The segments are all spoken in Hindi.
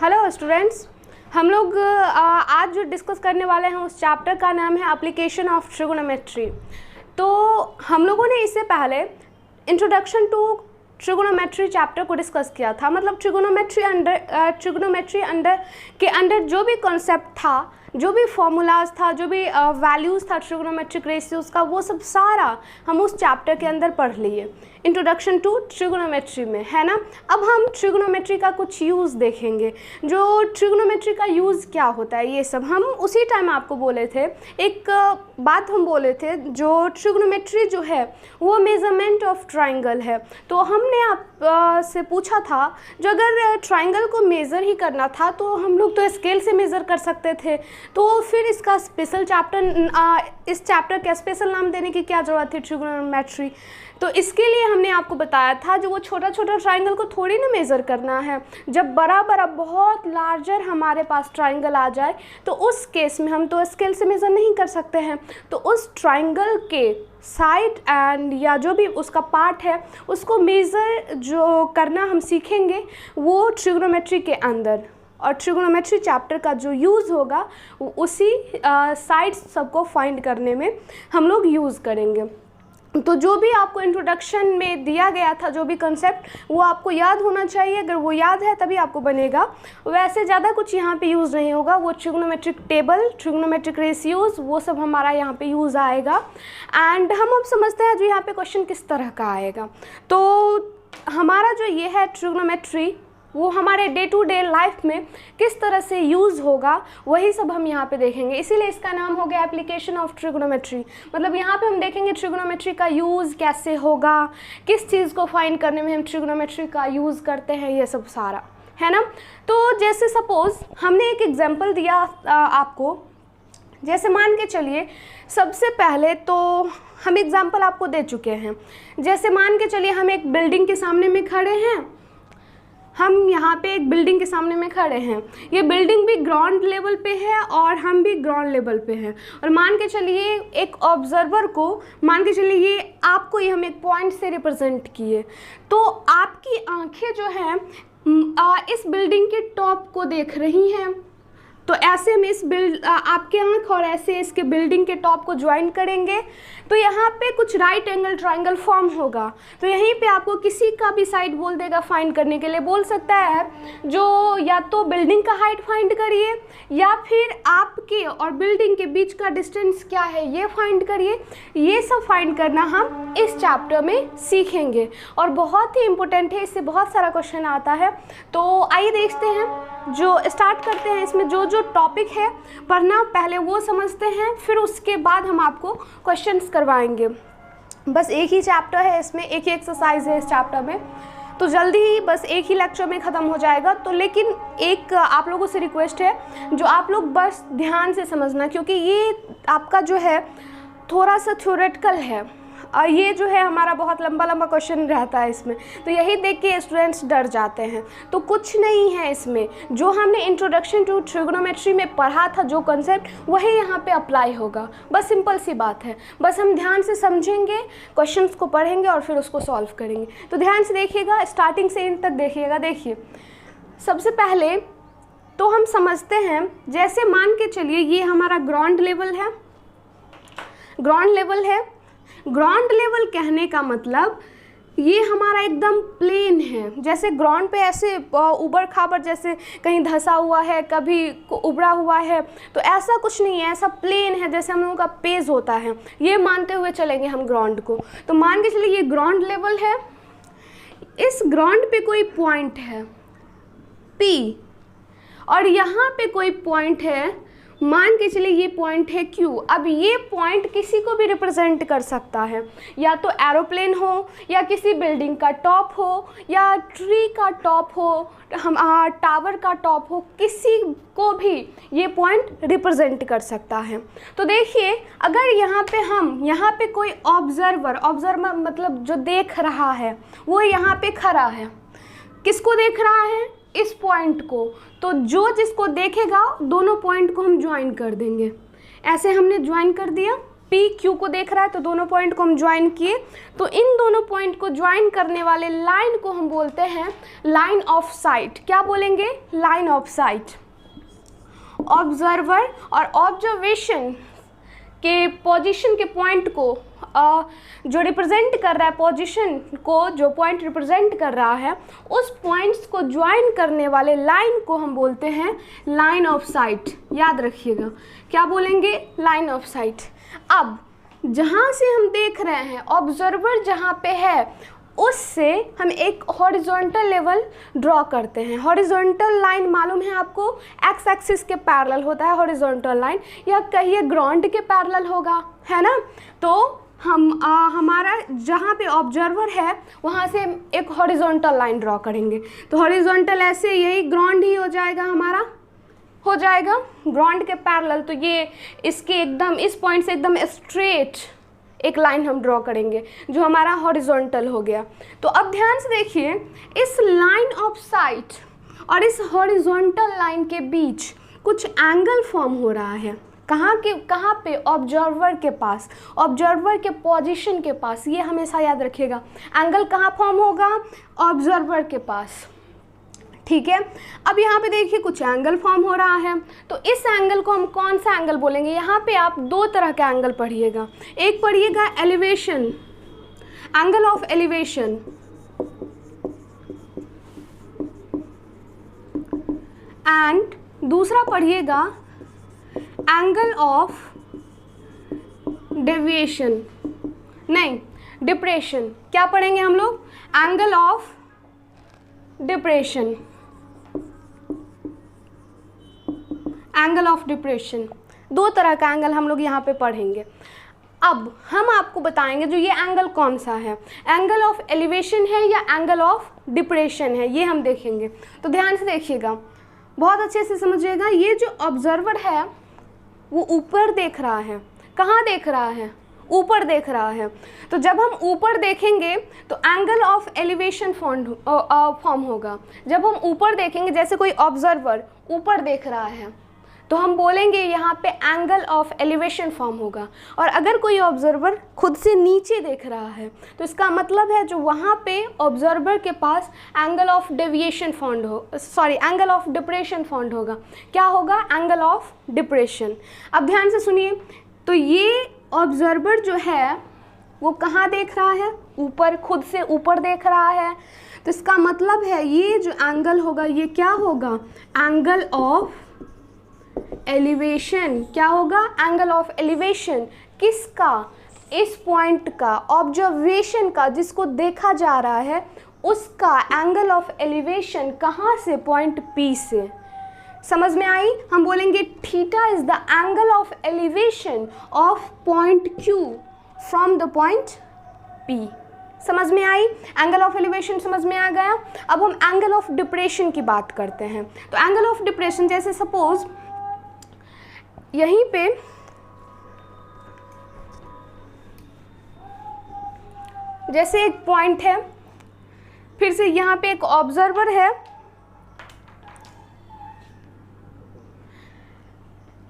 हेलो स्टूडेंट्स, हम लोग आज जो डिस्कस करने वाले हैं उस चैप्टर का नाम है एप्लीकेशन ऑफ ट्रिगोनोमेट्री। तो हम लोगों ने इससे पहले इंट्रोडक्शन टू ट्रिगोनोमेट्री चैप्टर को डिस्कस किया था। मतलब ट्रिगोनोमेट्री के अंडर जो भी कॉन्सेप्ट था, जो भी फॉर्मूलाज था, जो भी वैल्यूज़ था ट्रिगोनोमेट्रिक रेशियोज़ का, वो सब सारा हम उस चैप्टर के अंदर पढ़ लिए इंट्रोडक्शन टू ट्रिगोनोमेट्री में, है ना। अब हम ट्रिगोनोमेट्री का कुछ यूज़ देखेंगे। जो ट्रिगोनोमेट्री का यूज़ क्या होता है, ये सब हम उसी टाइम आपको बोले थे। एक बात हम बोले थे, जो ट्रिगोनोमेट्री जो है वो मेज़रमेंट ऑफ ट्राइंगल है। तो हमने आप से पूछा था, जो अगर ट्राइंगल को मेज़र ही करना था तो हम लोग तो स्केल से मेज़र कर सकते थे, तो फिर इसका स्पेशल इस चैप्टर का स्पेशल नाम देने की क्या ज़रूरत थी ट्रिगोनोमेट्री। तो इसके लिए हमने आपको बताया था, जो वो छोटा छोटा ट्राइंगल को थोड़ी ना मेज़र करना है। जब बड़ा बहुत लार्जर हमारे पास ट्राइंगल आ जाए तो उस केस में हम तो स्केल से मेज़र नहीं कर सकते हैं। तो उस ट्राइंगल के साइड एंड या जो भी उसका पार्ट है उसको मेज़र जो करना हम सीखेंगे वो ट्रिगोनोमेट्री के अंदर। और ट्रिगोनोमेट्री चैप्टर का जो यूज़ होगा वो उसी साइड्स सबको फाइंड करने में हम लोग यूज़ करेंगे। तो जो भी आपको इंट्रोडक्शन में दिया गया था, जो भी कंसेप्ट, वो आपको याद होना चाहिए। अगर वो याद है तभी आपको बनेगा, वैसे ज़्यादा कुछ यहाँ पे यूज़ नहीं होगा। वो ट्रिगोनोमेट्रिक टेबल, ट्रिगोनोमेट्रिक रेशियोज़, वो सब हमारा यहाँ पे यूज़ आएगा। एंड हम अब समझते हैं जो यहाँ पे क्वेश्चन किस तरह का आएगा। तो हमारा जो ये है ट्रिगोनोमेट्री, वो हमारे डे टू डे लाइफ में किस तरह से यूज़ होगा, वही सब हम यहाँ पे देखेंगे। इसीलिए इसका नाम हो गया एप्लीकेशन ऑफ ट्रिगोनोमेट्री। मतलब यहाँ पे हम देखेंगे ट्रिगोनोमेट्री का यूज़ कैसे होगा, किस चीज़ को फाइंड करने में हम ट्रिगोनोमेट्री का यूज़ करते हैं, ये सब सारा, है ना। तो जैसे सपोज़ हमने एक एग्जाम्पल दिया आपको। जैसे मान के चलिए, सबसे पहले तो हम एग्ज़ाम्पल आपको दे चुके हैं। जैसे मान के चलिए हम एक बिल्डिंग के सामने में खड़े हैं। हम यहाँ पे एक बिल्डिंग के सामने में खड़े हैं। ये बिल्डिंग भी ग्राउंड लेवल पे है और हम भी ग्राउंड लेवल पे हैं। और मान के चलिए एक ऑब्जर्वर को, मान के चलिए ये आपको ये हम एक पॉइंट से रिप्रेजेंट किए, तो आपकी आंखें जो हैं इस बिल्डिंग के टॉप को देख रही हैं। तो ऐसे में आपके आँख और ऐसे इसके बिल्डिंग के टॉप को ज्वाइन करेंगे तो यहाँ पे कुछ राइट एंगल ट्राइंगल फॉर्म होगा। तो यहीं पे आपको किसी का भी साइड बोल देगा फाइंड करने के लिए। बोल सकता है जो या तो बिल्डिंग का हाइट फाइंड करिए, या फिर आपके और बिल्डिंग के बीच का डिस्टेंस क्या है ये फाइंड करिए। ये सब फाइंड करना हम इस चैप्टर में सीखेंगे और बहुत ही इम्पोर्टेंट है, इससे बहुत सारा क्वेश्चन आता है। तो आइए देखते हैं, जो स्टार्ट करते हैं। इसमें जो जो टॉपिक है पढ़ना, पहले वो समझते हैं, फिर उसके बाद हम आपको क्वेश्चंस करवाएंगे। बस एक ही चैप्टर है, इसमें एक ही एक्सरसाइज है इस चैप्टर में, तो जल्दी ही बस एक ही लेक्चर में ख़त्म हो जाएगा। तो लेकिन एक आप लोगों से रिक्वेस्ट है, जो आप लोग बस ध्यान से समझना, क्योंकि ये आपका जो है थोड़ा सा थ्योरेटिकल है और ये जो है हमारा बहुत लंबा क्वेश्चन रहता है इसमें। तो यही देख के स्टूडेंट्स डर जाते हैं। तो कुछ नहीं है इसमें, जो हमने इंट्रोडक्शन टू ट्रिगोनोमेट्री में पढ़ा था जो कंसेप्ट, वही यहाँ पे अप्लाई होगा। बस सिंपल सी बात है, बस हम ध्यान से समझेंगे, क्वेश्चंस को पढ़ेंगे और फिर उसको सॉल्व करेंगे। तो ध्यान से देखिएगा, स्टार्टिंग से एंड तक देखिएगा। देखिए, सबसे पहले तो हम समझते हैं, जैसे मान के चलिए ये हमारा ग्राउंड लेवल है। ग्राउंड लेवल है, ग्राउंड लेवल कहने का मतलब ये हमारा एकदम प्लेन है। जैसे ग्राउंड पे ऐसे उबड़ खाबड़ जैसे कहीं धंसा हुआ है, कभी उबड़ा हुआ है, तो ऐसा कुछ नहीं है, ऐसा प्लेन है जैसे हम लोगों का पेज होता है। ये मानते हुए चलेंगे हम ग्राउंड को। तो मान के चलिए ये ग्राउंड लेवल है। इस ग्राउंड पे कोई पॉइंट है P, और यहाँ पे कोई पॉइंट है, मान के चलिए ये पॉइंट है Q। अब ये पॉइंट किसी को भी रिप्रेजेंट कर सकता है, या तो एरोप्लेन हो, या किसी बिल्डिंग का टॉप हो, या ट्री का टॉप हो, हम टावर का टॉप हो, किसी को भी ये पॉइंट रिप्रेजेंट कर सकता है। तो देखिए, अगर यहाँ पे कोई ऑब्जर्वर मतलब जो देख रहा है, वो यहाँ पे खड़ा है। किसको देख रहा है? इस पॉइंट को। तो जो जिसको देखेगा दोनों पॉइंट को हम ज्वाइन कर देंगे। ऐसे हमने ज्वाइन कर दिया पी क्यू को देख रहा है, तो दोनों पॉइंट को हम ज्वाइन किए, तो इन दोनों पॉइंट को ज्वाइन करने वाले लाइन को हम बोलते हैं लाइन ऑफ साइट। क्या बोलेंगे? Line of site. ऑब्जर्वर और ऑब्जर्वेशन के पोजीशन के पॉइंट को जो रिप्रेजेंट कर रहा है, पोजीशन को जो पॉइंट रिप्रेजेंट कर रहा है, उस पॉइंट्स को ज्वाइन करने वाले लाइन को हम बोलते हैं लाइन ऑफ साइट। याद रखिएगा, क्या बोलेंगे? Line of site. अब जहाँ से हम देख रहे हैं, ऑब्जर्वर जहाँ पे है, उससे हम एक हॉरिजॉन्टल लेवल ड्रॉ करते हैं। हॉरिजॉन्टल लाइन मालूम है आपको, एक्स एक्सिस के पैरेलल होता है हॉरिजॉन्टल लाइन, या कहिए ग्राउंड के पैरेलल होगा, है ना। तो हमारा जहाँ पे ऑब्जर्वर है वहाँ से एक हॉरिजॉन्टल लाइन ड्रॉ करेंगे, तो हॉरिजॉन्टल ऐसे यही ग्राउंड ही हो जाएगा, हमारा हो जाएगा ग्राउंड के पैरेलल। तो ये इसके एकदम इस पॉइंट से एकदम स्ट्रेट एक लाइन हम ड्रॉ करेंगे जो हमारा हॉरिजॉन्टल हो गया। तो अब ध्यान से देखिए, इस लाइन ऑफ साइट और इस हॉरिजॉन्टल लाइन के बीच कुछ एंगल फॉर्म हो रहा है। कहाँ पे? ऑब्जर्वर के पास, ऑब्जर्वर के पोजीशन के पास। ये हमेशा याद रखिएगा, एंगल कहाँ फॉर्म होगा? ऑब्जर्वर के पास, ठीक है। अब यहाँ पे देखिए कुछ एंगल फॉर्म हो रहा है, तो इस एंगल को हम कौन सा एंगल बोलेंगे? यहाँ पे आप दो तरह का एंगल पढ़िएगा। एक पढ़िएगा elevation, angle of elevation, and दूसरा पढ़िएगा एंगल ऑफ डेविएशन, नहीं डिप्रेशन। क्या पढ़ेंगे हम लोग? Angle of depression, angle of depression. दो तरह का एंगल हम लोग यहाँ पे पढ़ेंगे। अब हम आपको बताएंगे जो ये एंगल कौन सा है, एंगल ऑफ एलिवेशन है या एंगल ऑफ डिप्रेशन है, ये हम देखेंगे। तो ध्यान से देखिएगा, बहुत अच्छे से समझिएगा। ये जो ऑब्जर्वर है वो ऊपर देख रहा है। कहाँ देख रहा है? ऊपर देख रहा है। तो जब हम ऊपर देखेंगे तो एंगल ऑफ एलिवेशन फॉर्म होगा। जब हम ऊपर देखेंगे, जैसे कोई ऑब्जर्वर ऊपर देख रहा है, तो हम बोलेंगे यहाँ पे एंगल ऑफ एलिवेशन फॉर्म होगा। और अगर कोई ऑब्जर्वर खुद से नीचे देख रहा है, तो इसका मतलब है जो वहाँ पे ऑब्जर्वर के पास एंगल ऑफ डेविएशन फाउंड हो, sorry angle of depression found होगा। क्या होगा? Angle of depression. अब ध्यान से सुनिए, तो ये ऑब्जर्वर जो है वो कहाँ देख रहा है? ऊपर, खुद से ऊपर देख रहा है। तो इसका मतलब है ये जो एंगल होगा ये क्या होगा? Angle of elevation. क्या होगा? Angle of elevation. किसका? इस पॉइंट का, ऑब्जर्वेशन का, जिसको देखा जा रहा है उसका एंगल ऑफ एलिवेशन कहाँ से? पॉइंट पी से। समझ में आई? हम बोलेंगे theta is the angle of elevation of point Q from the point P. समझ में आई? एंगल ऑफ एलिवेशन समझ में आ गया। अब हम एंगल ऑफ डिप्रेशन की बात करते हैं। तो एंगल ऑफ डिप्रेशन, जैसे सपोज यहीं पे जैसे एक पॉइंट है, फिर से यहाँ पे एक ऑब्जर्वर है,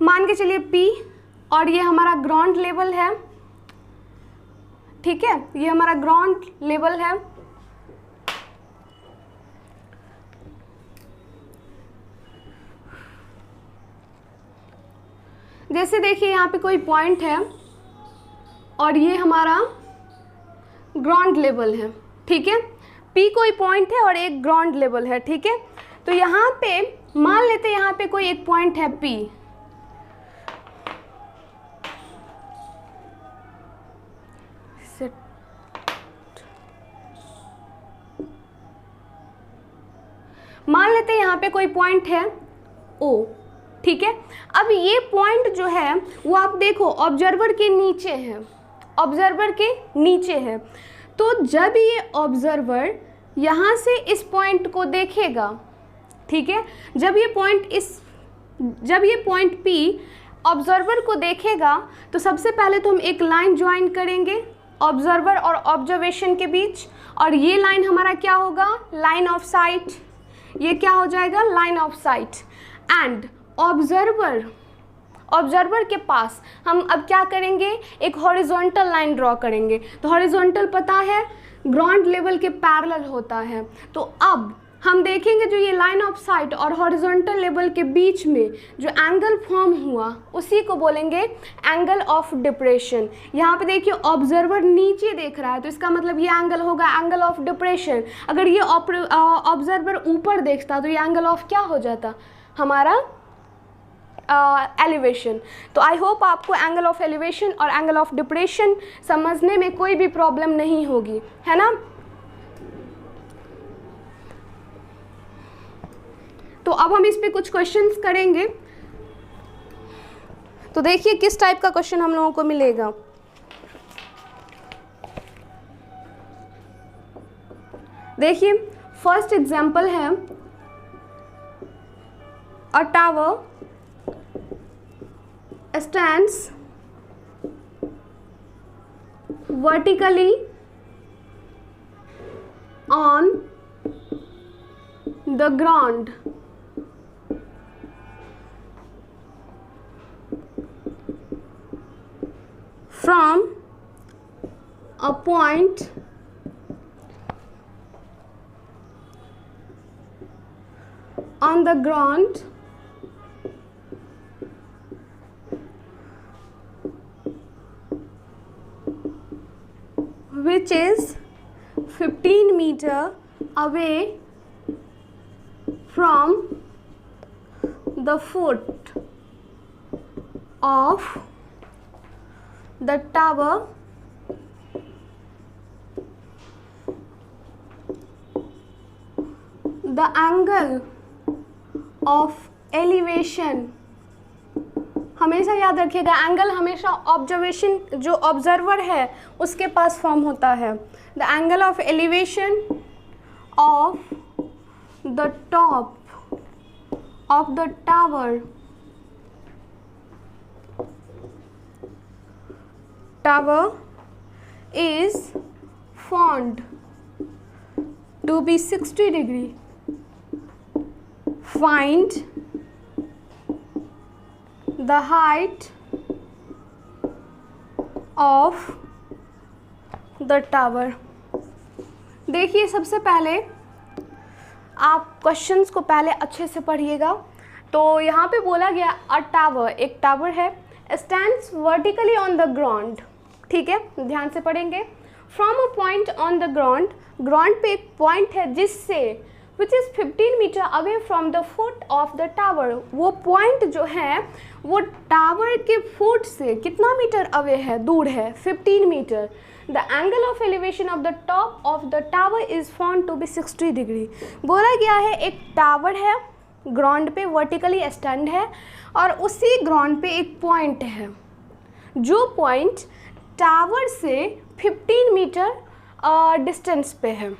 मान के चलिए P, और ये हमारा ग्राउंड लेवल है, ठीक है, ये हमारा ग्राउंड लेवल है। जैसे देखिए यहाँ पे कोई पॉइंट है और ये हमारा ग्राउंड लेवल है, ठीक है। P कोई पॉइंट है और एक ग्राउंड लेवल है, ठीक है। तो यहाँ पे मान लेते हैं यहाँ पे कोई एक पॉइंट है P, मान लेते हैं यहाँ पे कोई पॉइंट है O, ठीक है। अब ये पॉइंट जो है वो आप देखो ऑब्जर्वर के नीचे है, ऑब्जर्वर के नीचे है। तो जब ये ऑब्जर्वर यहाँ से इस पॉइंट को देखेगा, ठीक है, जब ये पॉइंट P ऑब्जर्वर को देखेगा, तो सबसे पहले तो हम एक लाइन ज्वाइन करेंगे ऑब्जर्वर और ऑब्जर्वेशन के बीच, और ये लाइन हमारा क्या होगा? Line of site. ये क्या हो जाएगा? Line of site. And observer के पास हम अब क्या करेंगे, एक हॉरिजॉन्टल लाइन ड्रॉ करेंगे। तो हॉरिजॉन्टल पता है ग्राउंड लेवल के पैरेलल होता है। तो अब हम देखेंगे जो ये लाइन ऑफ साइट और हॉरिजॉन्टल लेवल के बीच में जो एंगल फॉर्म हुआ उसी को बोलेंगे एंगल ऑफ डिप्रेशन। यहाँ पे देखिए ऑब्जर्वर नीचे देख रहा है तो इसका मतलब ये एंगल होगा एंगल ऑफ डिप्रेशन। अगर ये ऑब्जर्वर ऊपर देखता तो ये एंगल ऑफ क्या हो जाता, हमारा एलिवेशन। तो आई होप आपको एंगल ऑफ एलिवेशन और एंगल ऑफ डिप्रेशन समझने में कोई भी प्रॉब्लम नहीं होगी, है ना। तो अब हम इस पे कुछ क्वेश्चंस करेंगे। तो देखिए किस टाइप का क्वेश्चन हम लोगों को मिलेगा। देखिए फर्स्ट एग्जांपल है अ tower stands vertically on the ground from a point on the ground which is 15 meter away from the foot of the tower the angle of elevation। हमेशा याद रखिएगा एंगल हमेशा ऑब्जर्वेशन जो ऑब्जर्वर है उसके पास फॉर्म होता है। The angle of elevation of the top of the tower is found to be 60 degree. Find the height of the tower। देखिए सबसे पहले आप क्वेश्चंस को पहले अच्छे से पढ़िएगा। तो यहाँ पे बोला गया अ टावर, एक टावर है, stands vertically on the ground. ठीक है, ध्यान से पढ़ेंगे। From a point on the ground, ground पे एक पॉइंट है जिससे which is 15 meter away from the foot of the tower. वो पॉइंट जो है वो टावर के फुट से कितना मीटर अवे है, दूर है, 15 मीटर। The angle of elevation of the top of the tower is found to be 60 degree. बोला गया है एक टावर है, ग्राउंड पे वर्टिकली स्टैंड है और उसी ग्राउंड पे एक पॉइंट है जो पॉइंट टावर से 15 मीटर डिस्टेंस पे है।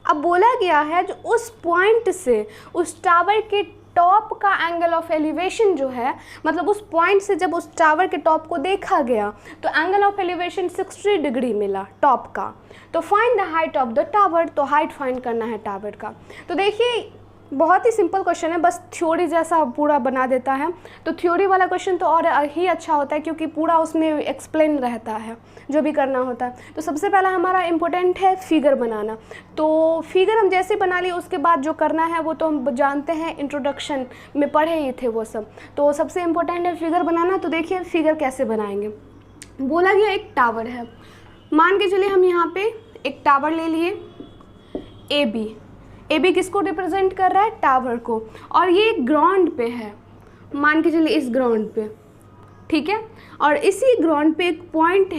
अब बोला गया है जो उस पॉइंट से उस टावर के टॉप का एंगल ऑफ एलिवेशन जो है, मतलब उस पॉइंट से जब उस टावर के टॉप को देखा गया तो एंगल ऑफ एलिवेशन 60 डिग्री मिला टॉप का। तो find the height of the tower, तो हाइट फाइंड करना है टावर का। तो देखिए बहुत ही सिंपल क्वेश्चन है, बस थ्योरी जैसा पूरा बना देता है। तो थ्योरी वाला क्वेश्चन तो और ही अच्छा होता है क्योंकि पूरा उसमें एक्सप्लेन रहता है जो भी करना होता है। तो सबसे पहला हमारा इम्पोर्टेंट है फिगर बनाना। तो फिगर हम जैसे बना लिए उसके बाद जो करना है वो तो हम जानते हैं, इंट्रोडक्शन में पढ़े ही थे वो सब। तो सबसे इम्पोर्टेंट है फिगर बनाना। तो देखिए फिगर कैसे बनाएंगे। बोला गया एक टावर है, मान के चलिए हम यहाँ पे एक टावर ले लिए ए बी किसको रिप्रेजेंट कर रहा है, टावर को, और ये ग्राउंड पे है, मान के चलिए इस ग्राउंड पे, ठीक है। और इसी ग्राउंड पे एक पॉइंट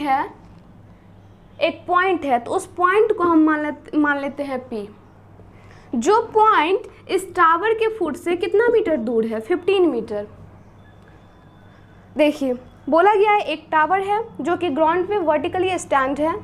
है, तो उस पॉइंट को हम मान लेते हैं P। जो पॉइंट इस टावर के फुट से कितना मीटर दूर है, 15 मीटर। देखिए बोला गया है एक टावर है जो कि ग्राउंड पे वर्टिकली स्टैंड है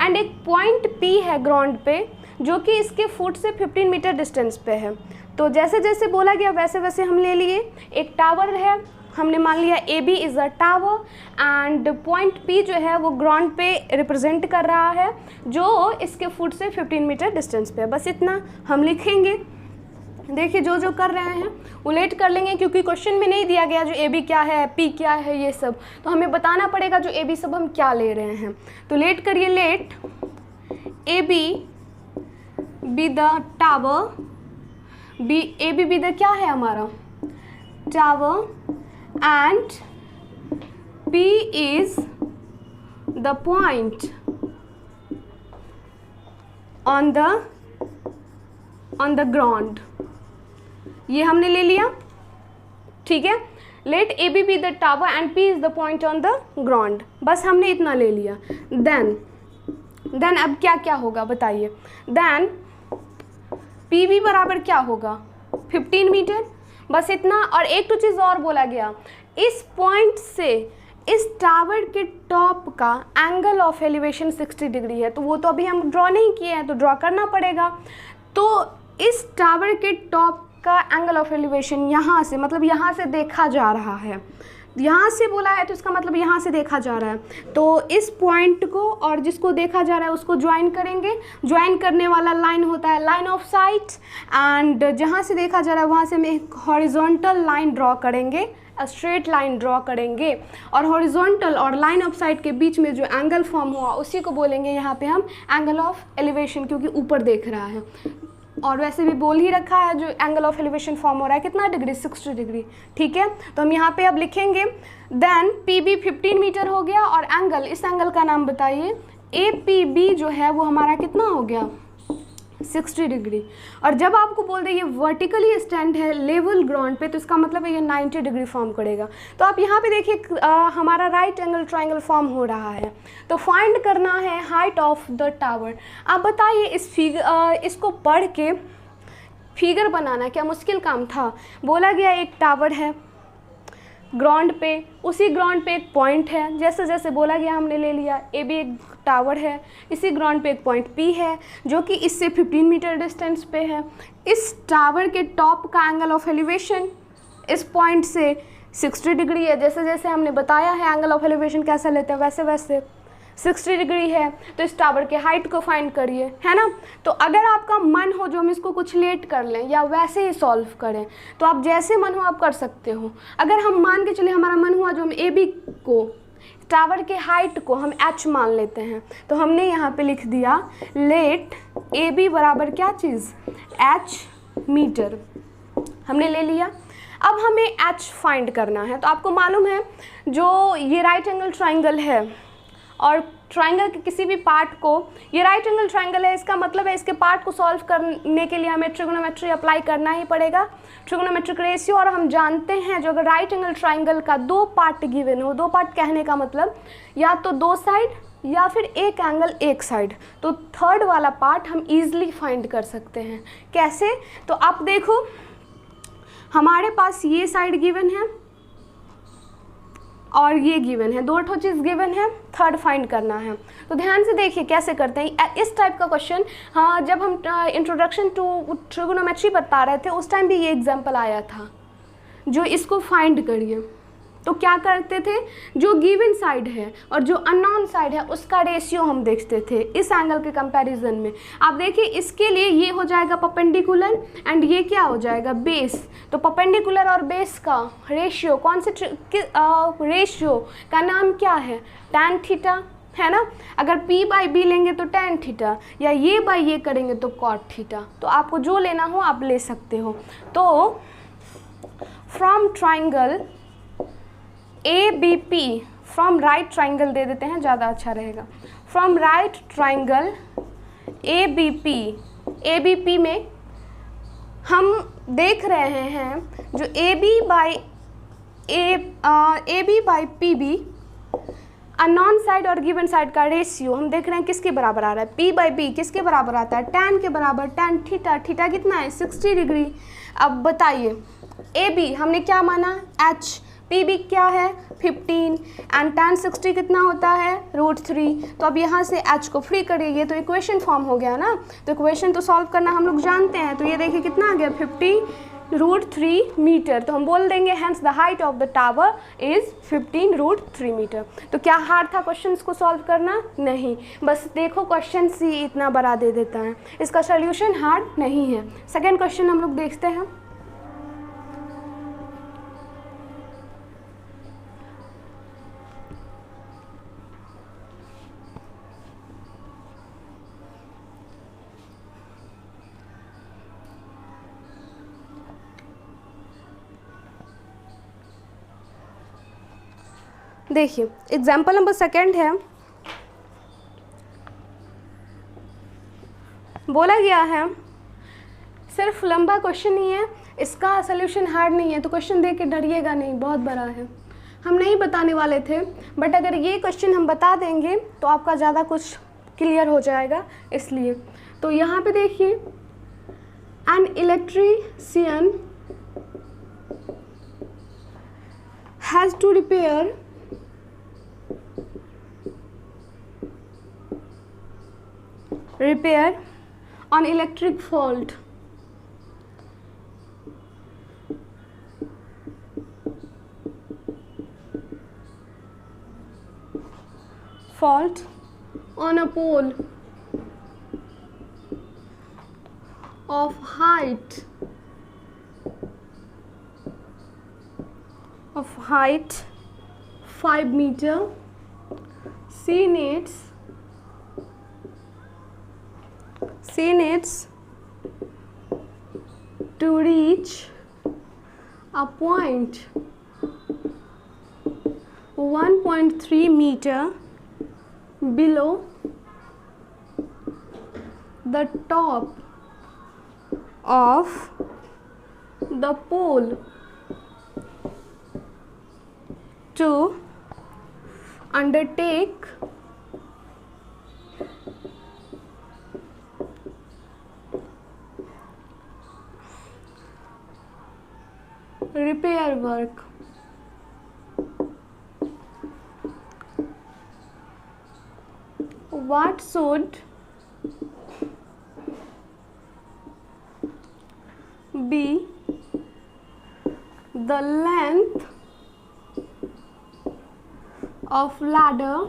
एंड एक पॉइंट P है ग्राउंड पे जो कि इसके फुट से 15 मीटर डिस्टेंस पे है। तो जैसे जैसे बोला गया वैसे वैसे हम ले लिए। एक टावर है, हमने मान लिया A B is a tower and point P जो है वो ग्राउंड पे रिप्रेजेंट कर रहा है जो इसके फुट से 15 मीटर डिस्टेंस पे है। बस इतना हम लिखेंगे। देखिए जो जो कर रहे हैं वो लेट कर लेंगे, क्योंकि क्वेश्चन में नहीं दिया गया जो ए बी क्या है, पी क्या है, ये सब तो हमें बताना पड़ेगा जो ए बी सब हम क्या ले रहे हैं। तो लेट करिए, let A B the tower, B A B the क्या है हमारा tower, and P is the point on the ground. ये हमने ले लिया, ठीक है। Let A B the tower and P is the point on the ground, बस हमने इतना ले लिया। देन अब क्या क्या होगा बताइए। देन पी बी बराबर क्या होगा 15 मीटर, बस इतना। और एक तो चीज़ और बोला गया, इस पॉइंट से इस टावर के टॉप का एंगल ऑफ एलिवेशन 60 डिग्री है, तो वो तो अभी हम ड्रॉ नहीं किए हैं, तो ड्रॉ करना पड़ेगा। तो इस टावर के टॉप का एंगल ऑफ एलिवेशन यहाँ से, मतलब यहाँ से देखा जा रहा है, यहाँ से बोला है तो इसका मतलब यहाँ से देखा जा रहा है। तो इस पॉइंट को और जिसको देखा जा रहा है उसको ज्वाइन करेंगे। ज्वाइन करने वाला लाइन होता है लाइन ऑफ साइट, एंड जहाँ से देखा जा रहा है वहाँ से हम एक हॉरिजॉन्टल लाइन ड्रॉ करेंगे, स्ट्रेट लाइन ड्रॉ करेंगे। और हॉरिजॉन्टल और लाइन ऑफ साइट के बीच में जो एंगल फॉर्म हुआ उसी को बोलेंगे यहाँ पे हम एंगल ऑफ एलिवेशन, क्योंकि ऊपर देख रहा है। और वैसे भी बोल ही रखा है जो एंगल ऑफ एलिवेशन फॉर्म हो रहा है कितना डिग्री, 60 डिग्री, ठीक है। तो हम यहाँ पे अब लिखेंगे देन पी बी 15 मीटर हो गया, और एंगल, इस एंगल का नाम बताइए। ए पी बी जो है वो हमारा कितना हो गया 60 डिग्री। और जब आपको बोल दे ये वर्टिकली स्टैंड है लेवल ग्राउंड पे, तो इसका मतलब है ये 90 डिग्री फॉर्म करेगा। तो आप यहाँ पे देखिए हमारा राइट एंगल ट्रायंगल फॉर्म हो रहा है। तो फाइंड करना है हाइट ऑफ द टावर। आप बताइए इस इसको पढ़ के फिगर बनाना क्या मुश्किल काम था। बोला गया एक टावर है ग्राउंड पे, उसी ग्राउंड पे एक पॉइंट है, जैसे जैसे बोला गया हमने ले लिया। ए भी एक टावर है, इसी ग्राउंड पे एक पॉइंट पी है जो कि इससे 15 मीटर डिस्टेंस पे है। इस टावर के टॉप का एंगल ऑफ एलिवेशन इस पॉइंट से 60 डिग्री है। जैसे जैसे हमने बताया है एंगल ऑफ एलिवेशन कैसा लेते हैं वैसे वैसे 60 डिग्री है। तो इस टावर के हाइट को फाइंड करिए, है ना। तो अगर आपका मन हो जो हम इसको कुछ लेट कर लें या वैसे ही सॉल्व करें, तो आप जैसे मन हो आप कर सकते हो। अगर हम मान के चलिए हमारा मन हुआ जो हम ए बी को टावर के हाइट को हम h मान लेते हैं, तो हमने यहाँ पे लिख दिया लेट ए बी बराबर क्या चीज़ h मीटर, हमने ले लिया। अब हमें h फाइंड करना है। तो आपको मालूम है जो ये राइट एंगल ट्राइंगल है और ट्राइंगल के किसी भी पार्ट को, ये राइट एंगल ट्राइंगल है, इसका मतलब है इसके पार्ट को सॉल्व करने के लिए हमें ट्रिगोनोमेट्री अप्लाई करना ही पड़ेगा, ट्रिगोनोमेट्रिक रेशियो। और हम जानते हैं जो अगर राइट एंगल ट्राइंगल का 2 पार्ट गिवन हो, 2 पार्ट कहने का मतलब या तो 2 साइड या फिर एक एंगल एक साइड, तो थर्ड वाला पार्ट हम ईजिली फाइंड कर सकते हैं। कैसे? तो आप देखो हमारे पास ये साइड गिवन है और ये गिवन है, 2 चीज़ गिवन है, थर्ड फाइंड करना है। तो ध्यान से देखिए कैसे करते हैं इस टाइप का क्वेश्चन। हाँ, जब हम इंट्रोडक्शन टू ट्रिगोनोमेट्री बता रहे थे उस टाइम भी ये एग्जांपल आया था, जो इसको फाइंड करिए। तो क्या करते थे, जो गिवन साइड है और जो अननोन साइड है उसका रेशियो हम देखते थे इस एंगल के कंपैरिजन में। आप देखिए इसके लिए ये हो जाएगा परपेंडिकुलर एंड ये क्या हो जाएगा बेस। तो परपेंडिकुलर और बेस का रेशियो, कौन से रेशियो का नाम क्या है, tan थीटा, है ना। अगर p बाई बी लेंगे तो tan थीटा, या ये बाई ये करेंगे तो cot थीटा। तो आपको जो लेना हो आप ले सकते हो। तो from triangle A B P, from right triangle दे देते हैं, ज़्यादा अच्छा रहेगा। From right triangle A B P में हम देख रहे हैं जो A B by P B unknown side और गिवन साइड का रेशियो हम देख रहे हैं किसके बराबर आ रहा है, p बाई बी किसके बराबर आता है, tan के बराबर, tan थीटा, थीटा कितना है 60 डिग्री। अब बताइए ए बी हमने क्या माना h, पी बी क्या है 15 एंड tan 60 कितना होता है √3। तो अब यहाँ से h को फ्री करिए, ये तो इक्वेशन फॉर्म हो गया ना। तो इक्वेशन तो सॉल्व करना हम लोग जानते हैं। तो ये देखिए कितना आ गया 50 15√3 मीटर। तो हम बोल देंगे hence the height of the tower is 15√3 meter. तो क्या हार्ड था क्वेश्चन को सॉल्व करना? नहीं, बस देखो क्वेश्चन ही इतना बड़ा दे देता है, इसका सोल्यूशन हार्ड नहीं है। सेकेंड क्वेश्चन हम लोग देखते हैं। देखिए एग्जाम्पल नंबर सेकेंड है, बोला गया है, सिर्फ लंबा क्वेश्चन नहीं है, इसका सोल्यूशन हार्ड नहीं है, तो क्वेश्चन देख के डरिएगा नहीं, बहुत बड़ा है। हम नहीं बताने वाले थे, बट अगर ये क्वेश्चन हम बता देंगे तो आपका ज़्यादा कुछ क्लियर हो जाएगा, इसलिए। तो यहाँ पे देखिए, an electrician has to repair on electric fault on a pole of height 5 meter. She needs to reach a point 1.3 meter below the top of the pole to undertake repair work. What should be the length of ladder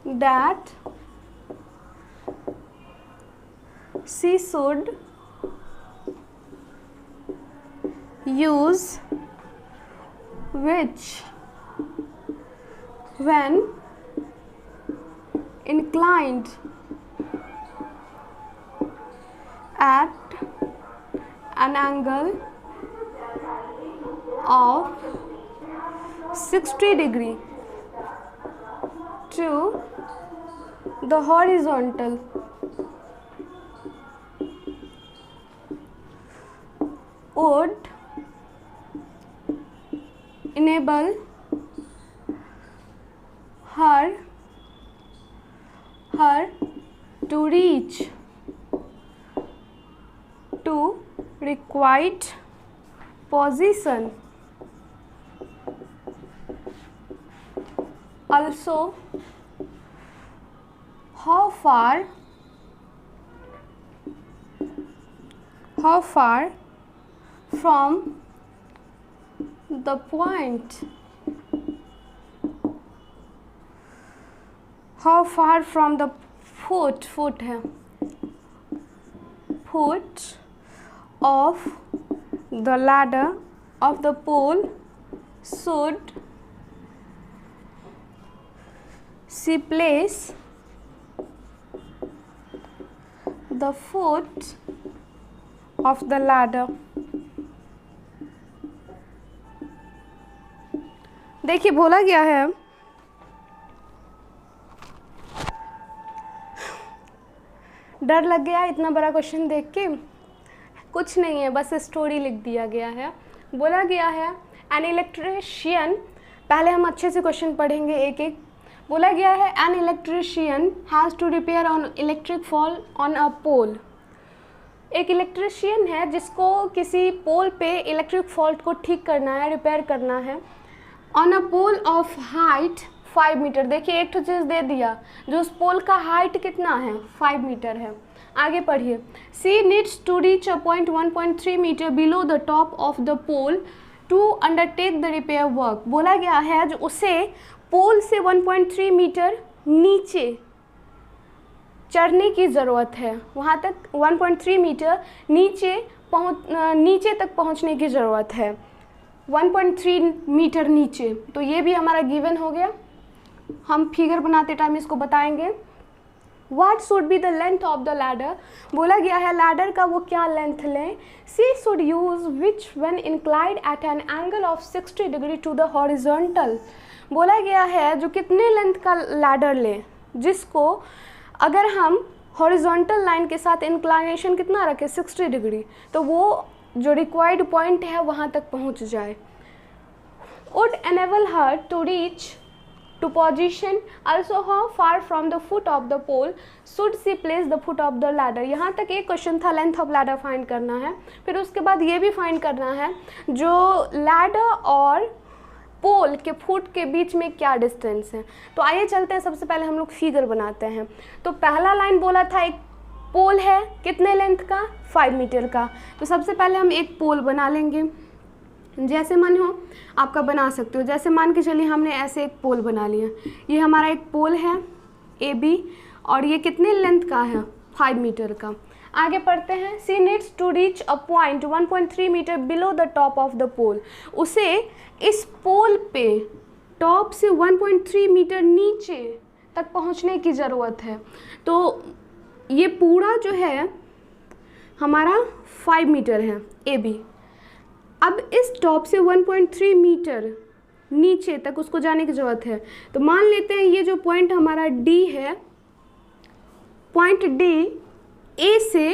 that she should use, which when inclined at an angle of 60 degrees to the horizontal, would enable her to reach to required position. Also, how far from the point, how far from the foot है, foot of the ladder of the pole should she place the foot of the ladder. देखिए बोला गया है, डर लग गया इतना बड़ा क्वेश्चन देख के? कुछ नहीं है, बस स्टोरी लिख दिया गया है। बोला गया है एन इलेक्ट्रीशियन, पहले हम अच्छे से क्वेश्चन पढ़ेंगे एक एक। बोला गया है an electrician has to repair on electric fall on a pole. एक इलेक्ट्रीशियन है जिसको किसी पोल पे इलेक्ट्रिक फॉल्ट को ठीक करना है, रिपेयर करना है। On a pole of height 5 meter, देखिए एक तो चीज़ दे दिया, जो उस पोल का हाइट कितना है 5 मीटर है। आगे पढ़िए। She needs to reach a point 1.3 metre below the top of the pole to undertake the repair work. बोला गया है जो उसे पोल से 1.3 मीटर नीचे चढ़ने की ज़रूरत है, वहाँ तक 1.3 मीटर नीचे तक पहुँचने की ज़रूरत है, 1.3 मीटर नीचे। तो ये भी हमारा गिवन हो गया। हम फिगर बनाते टाइम इसको बताएंगे। What should be the length of the ladder? बोला गया है लैडर का वो क्या लेंथ लें। She should use which when inclined at an angle of 60 degree to the horizontal। बोला गया है जो कितने लेंथ का लैडर लें जिसको अगर हम हॉरिजॉन्टल लाइन के साथ इंक्लाइनेशन कितना रखें 60 डिग्री, तो वो जो रिक्वायर्ड पॉइंट है वहाँ तक पहुँच जाए। Would enable her to reach to position also how far from the foot of the pole should she place the foot of the ladder। यहाँ तक एक क्वेश्चन था लेंथ ऑफ लैडर फाइंड करना है, फिर उसके बाद ये भी फाइंड करना है जो लैडर और पोल के फुट के बीच में क्या डिस्टेंस है। तो आइए चलते हैं, सबसे पहले हम लोग फिगर बनाते हैं। तो पहला लाइन बोला था एक पोल है कितने लेंथ का 5 मीटर का। तो सबसे पहले हम एक पोल बना लेंगे, जैसे मन हो आपका बना सकते हो। जैसे मान के चलिए हमने ऐसे एक पोल बना लिया, ये हमारा एक पोल है AB और ये कितने लेंथ का है 5 मीटर का। आगे पढ़ते हैं। She needs to reach a point 1.3 metre below the top of the pole. उसे इस पोल पे टॉप से 1.3 मीटर नीचे तक पहुंचने की ज़रूरत है। तो ये पूरा जो है हमारा 5 मीटर है AB। अब इस टॉप से 1.3 मीटर नीचे तक उसको जाने की ज़रूरत है। तो मान लेते हैं ये जो पॉइंट हमारा D है, पॉइंट D A से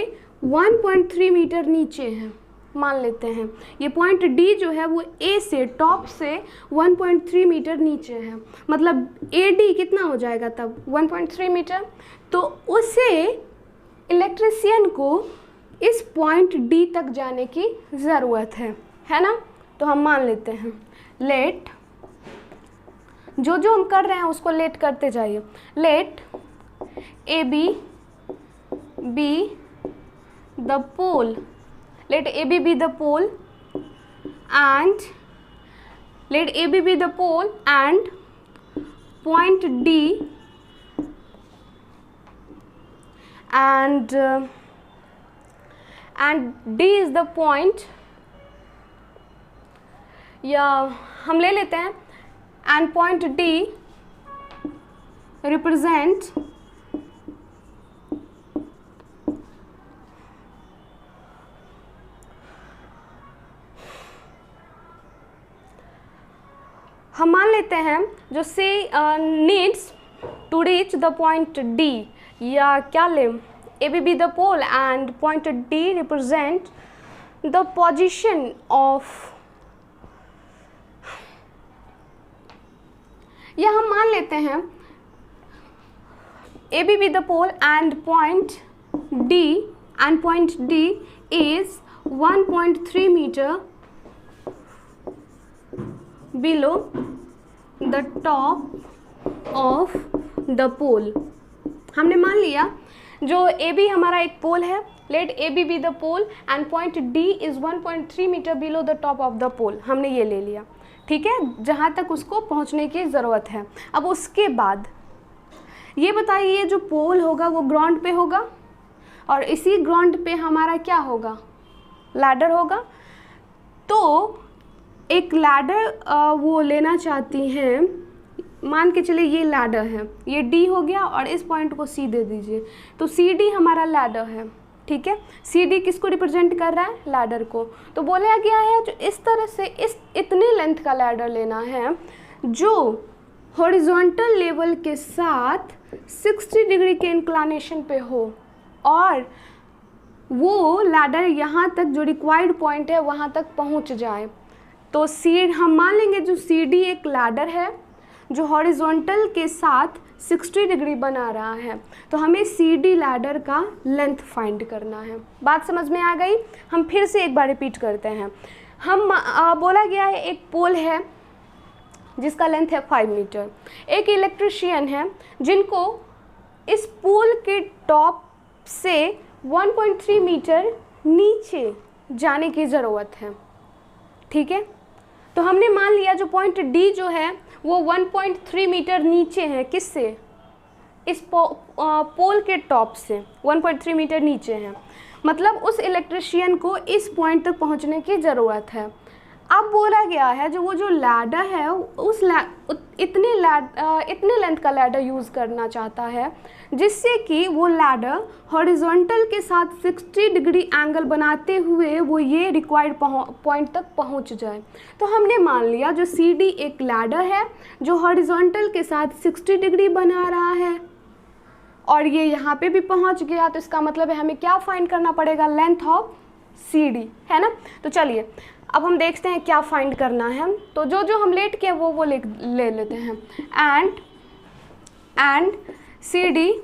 1.3 मीटर नीचे है। मान लेते हैं ये पॉइंट D जो है वो A से टॉप से 1.3 मीटर नीचे है, मतलब AD कितना हो जाएगा तब 1.3 मीटर। तो उसे इलेक्ट्रीशियन को इस पॉइंट D तक जाने की ज़रूरत है ना। तो हम मान लेते हैं लेट, जो हम कर रहे हैं उसको लेट करते जाइए। Let AB be the pole, let AB be the pole and let AB be the pole and point D and D is the point, या हम ले लेते हैं and point D represent हम मान लेते हैं जो से needs to reach the point D, या क्या ले AB be the pole and point D represent the position of, या हम मान लेते हैं AB be the pole and point D is 1.3 meter below the top of the pole। हमने मान लिया जो AB हमारा एक पोल है, let AB be the pole and point D is 1.3 metre below the top of the pole. हमने ये ले लिया, ठीक है, जहाँ तक उसको पहुँचने की ज़रूरत है। अब उसके बाद ये बताइए जो पोल होगा वो ग्राउंड पे होगा और इसी ग्राउंड पे हमारा क्या होगा लैडर होगा। तो एक लैडर वो लेना चाहती हैं, मान के चलिए ये लैडर है, ये D हो गया और इस पॉइंट को C दे दीजिए। तो CD हमारा लैडर है, ठीक है। CD किसको रिप्रेजेंट कर रहा है लैडर को। तो बोला गया है जो इस तरह से इस इतने लेंथ का लैडर लेना है जो हॉरिजॉन्टल लेवल के साथ 60 डिग्री के इंक्लानेशन पे हो और वो लैडर यहाँ तक जो रिक्वायर्ड पॉइंट है वहाँ तक पहुँच जाए। तो हम मान लेंगे जो CD एक लैडर है जो हॉरिजॉन्टल के साथ 60 डिग्री बना रहा है। तो हमें CD लैडर का लेंथ फाइंड करना है। बात समझ में आ गई। हम फिर से एक बार रिपीट करते हैं। हम बोला गया है एक पोल है जिसका लेंथ है 5 मीटर, एक इलेक्ट्रीशियन है जिनको इस पोल के टॉप से 1.3 मीटर नीचे जाने की ज़रूरत है, ठीक है। तो हमने मान लिया जो पॉइंट डी जो है वो 1.3 मीटर नीचे है, किससे, इस पोल के टॉप से 1.3 मीटर नीचे है, मतलब उस इलेक्ट्रिशियन को इस पॉइंट तक पहुंचने की ज़रूरत है। अब बोला गया है जो वो जो लैडर है उस इतने लेंथ का लैडर यूज़ करना चाहता है जिससे कि वो लैडर हॉरिजॉन्टल के साथ 60 डिग्री एंगल बनाते हुए वो ये रिक्वायर्ड पॉइंट तक पहुंच जाए। तो हमने मान लिया जो सी डी एक लैडर है जो हॉरिजॉन्टल के साथ 60 डिग्री बना रहा है और ये यहाँ पे भी पहुँच गया, तो इसका मतलब है हमें क्या फाइंड करना पड़ेगा, लेंथ ऑफ सी डी, है ना। तो चलिए अब हम देखते हैं क्या फाइंड करना है। तो जो जो हम लेट किए वो ले लेते हैं। And C D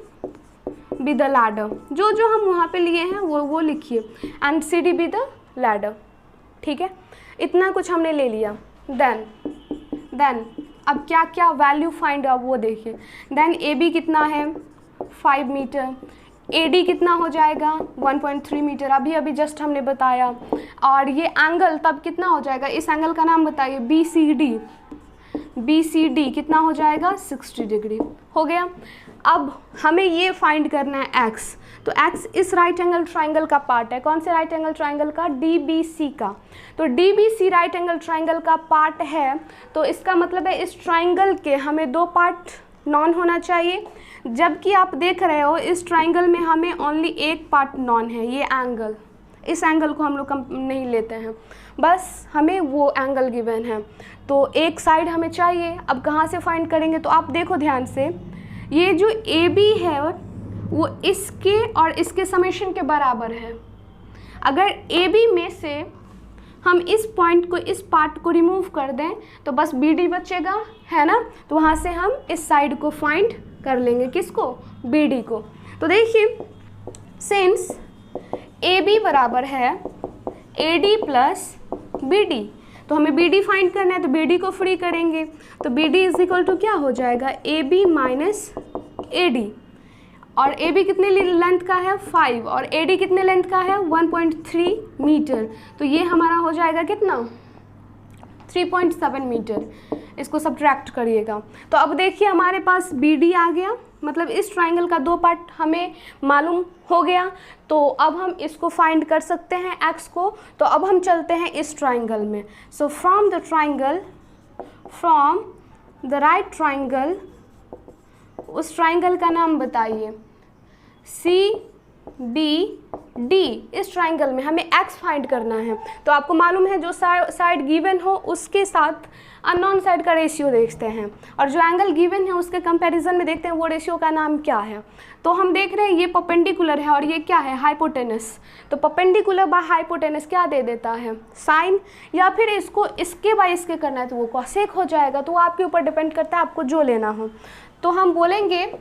be the ladder, जो जो हम वहाँ पे लिए हैं वो लिखिए, and C D be the ladder, ठीक है। इतना कुछ हमने ले लिया। देन अब क्या क्या वैल्यू फाइंड अब वो देखिए। देन ए बी कितना है 5 मीटर, AD कितना हो जाएगा 1.3 मीटर, अभी जस्ट हमने बताया। और ये एंगल तब कितना हो जाएगा, इस एंगल का नाम बताइए, BCD कितना हो जाएगा 60 डिग्री, हो गया। अब हमें ये फाइंड करना है x, तो x इस राइट एंगल ट्राइंगल का पार्ट है, कौन से राइट एंगल ट्राइंगल का, DBC का। तो DBC राइट एंगल ट्राइंगल का पार्ट है, तो इसका मतलब है इस ट्राइंगल के हमें 2 पार्ट नॉन होना चाहिए, जबकि आप देख रहे हो इस ट्राइंगल में हमें ओनली एक पार्ट नॉन है, ये एंगल, इस एंगल को हम लोग नहीं लेते हैं, बस हमें वो एंगल गिवन है, तो एक साइड हमें चाहिए। अब कहाँ से फाइंड करेंगे, तो आप देखो ध्यान से, ये जो AB है वो इसके और इसके समेशन के बराबर है। अगर AB में से हम इस पॉइंट को, इस पार्ट को रिमूव कर दें तो बस BD बचेगा, है ना। तो वहाँ से हम इस साइड को फाइंड कर लेंगे, किसको, BD को। तो देखिए सिंस AB बराबर है AD प्लस BD, तो हमें BD फाइंड करना है, तो BD को फ्री करेंगे, तो BD इज इक्वल टू क्या हो जाएगा, AB माइनस AD। और AB कितने लेंथ का है 5 और AD कितने लेंथ का है 1.3 मीटर, तो ये हमारा हो जाएगा कितना 3.7 मीटर। इसको सब्ट्रैक्ट करिएगा। तो अब देखिए हमारे पास BD आ गया, मतलब इस ट्राइंगल का 2 पार्ट हमें मालूम हो गया, तो अब हम इसको फाइंड कर सकते हैं x को। तो अब हम चलते हैं इस ट्राइंगल में। So from the right triangle, उस ट्राइंगल का नाम बताइए, CBD। इस ट्राइंगल में हमें x फाइंड करना है, तो आपको मालूम है जो साइड गिवन हो उसके साथ अननोन साइड का रेशियो देखते हैं, और जो एंगल गिवन है उसके कंपैरिजन में देखते हैं वो रेशियो का नाम क्या है। तो हम देख रहे हैं ये परपेंडिकुलर है और ये क्या है, हाइपोटेनस। तो परपेंडिकुलर बाय हाइपोटेनस क्या दे देता है, साइन, या फिर इसको इसके बाय इसके करना है तो वो कॉसेक हो जाएगा। तो वो आपके ऊपर डिपेंड करता है आपको जो लेना हो। तो हम बोलेंगे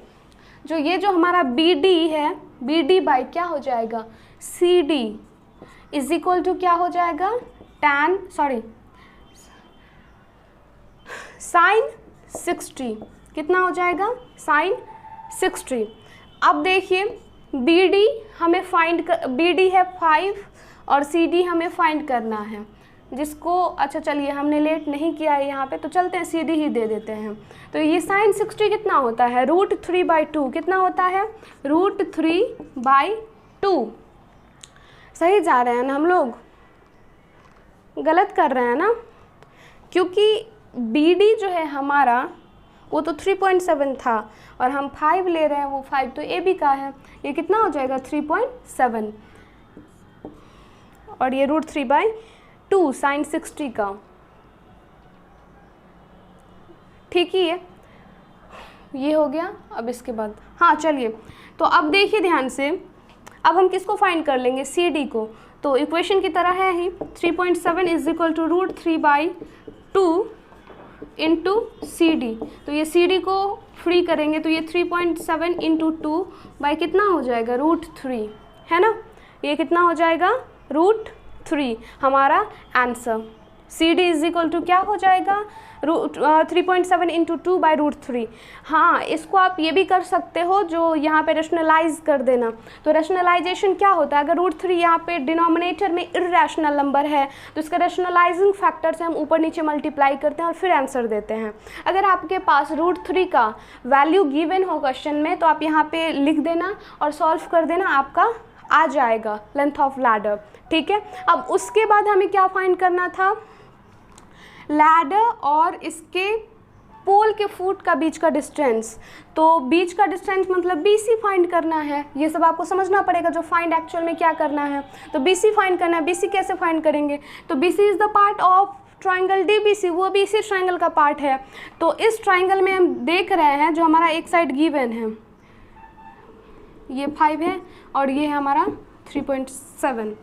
जो ये जो हमारा BD है, BD बाई क्या हो जाएगा, CD इज इक्वल टू क्या हो जाएगा, साइन 60, कितना हो जाएगा, साइन 60। अब देखिए BD हमें BD है 5 और CD हमें फाइंड करना है, जिसको अच्छा चलिए हमने लेट नहीं किया है यहाँ पे, तो चलते हैं CD ही दे देते हैं। तो ये साइन 60 कितना होता है, √3/2, कितना होता है, √3/2। सही जा रहे हैं ना हम लोग, गलत कर रहे हैं ना, क्योंकि BD जो है हमारा वो तो 3.7 था और हम 5 ले रहे हैं, वो 5 तो AB का है, ये कितना हो जाएगा 3.7 और ये √3/2 साइन 60 का, ठीक ही है, ये हो गया। अब इसके बाद हाँ चलिए, तो अब देखिए ध्यान से, अब हम किसको फाइंड कर लेंगे, CD को। तो इक्वेशन की तरह है ही, 3.7 is equal to √3/2 into CD। तो ये CD को फ्री करेंगे तो ये 3.7 इंटू 2 बाई कितना हो जाएगा, √3, है ना, ये कितना हो जाएगा √3 हमारा answer, C D is equal to क्या हो जाएगा, 3.7 इंटू 2/√3। हाँ, इसको आप ये भी कर सकते हो, जो यहाँ पे रेशनलाइज कर देना। तो रेशनलाइजेशन क्या होता है, अगर √3 यहाँ पे डिनोमिनेटर में इर्रेशनल नंबर है तो इसका रेशनलाइजिंग फैक्टर से हम ऊपर नीचे मल्टीप्लाई करते हैं और फिर आंसर देते हैं। अगर आपके पास √3 का वैल्यू गिवन हो क्वेश्चन में तो आप यहाँ पे लिख देना और सॉल्व कर देना, आपका आ जाएगा लेंथ ऑफ लैडर। ठीक है, अब उसके बाद हमें क्या फाइंड करना था, लैडर और इसके पोल के फुट का बीच का डिस्टेंस। तो बीच का डिस्टेंस मतलब BC फाइंड करना है। ये सब आपको समझना पड़ेगा जो फाइंड एक्चुअल में क्या करना है। तो BC फाइंड करना है। BC कैसे फाइंड करेंगे, तो BC is the part of triangle DBC, वो भी इसी ट्राइंगल का पार्ट है। तो इस ट्राइंगल में हम देख रहे हैं जो हमारा एक साइड गिवन है, ये 5 है और ये है हमारा 3.7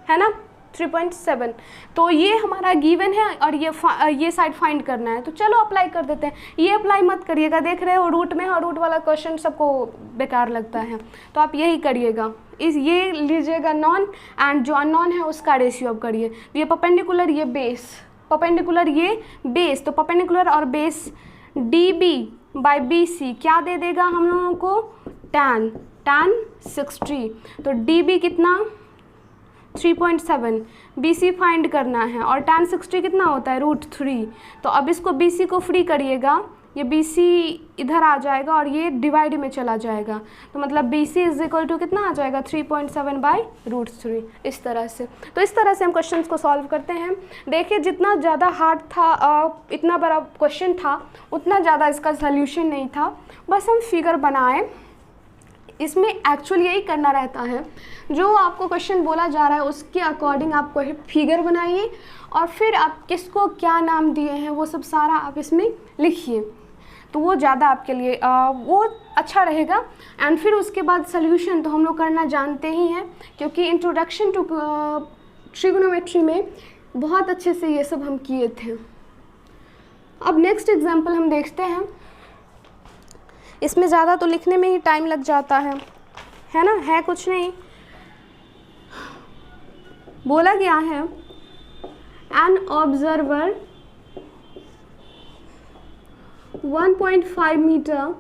है ना, 3.7। तो ये हमारा गिवन है और ये साइड फाइंड करना है। तो चलो अप्लाई कर देते हैं। ये अप्लाई मत करिएगा, देख रहे हो रूट में, और रूट वाला क्वेश्चन सबको बेकार लगता है, तो आप यही करिएगा। ये लीजिएगा नॉन, एंड जो अननोन है उसका रेशियो अब करिए। तो ये परपेंडिकुलर, ये बेस, परपेंडिकुलर ये बेस, तो परपेंडिकुलर और बेस DB/BC क्या दे देगा हम लोगों को, tan 60। तो DB कितना, 3.7, BC फाइंड करना है और tan 60 कितना होता है, √3। तो अब इसको BC को फ्री करिएगा, ये BC इधर आ जाएगा और ये डिवाइड में चला जाएगा। तो मतलब BC इज इक्वल टू कितना आ जाएगा, 3.7/√3। इस तरह से, तो इस तरह से हम क्वेश्चंस को सॉल्व करते हैं। देखिए जितना ज़्यादा हार्ड था, इतना बड़ा क्वेश्चन था, उतना ज़्यादा इसका सल्यूशन नहीं था, बस हम फिगर बनाए। इसमें एक्चुअली यही करना रहता है, जो आपको क्वेश्चन बोला जा रहा है उसके अकॉर्डिंग आपको फिगर बनाइए और फिर आप किसको क्या नाम दिए हैं वो सब सारा आप इसमें लिखिए, तो वो ज़्यादा आपके लिए वो अच्छा रहेगा। एंड फिर उसके बाद सॉल्यूशन तो हम लोग करना जानते ही हैं, क्योंकि इंट्रोडक्शन टू ट्रिगोनोमेट्री में बहुत अच्छे से ये सब हम किए थे। अब नेक्स्ट एग्जाम्पल हम देखते हैं। इसमें ज़्यादा तो लिखने में ही टाइम लग जाता है ना, है कुछ नहीं। बोला गया है an observer 1.5 metre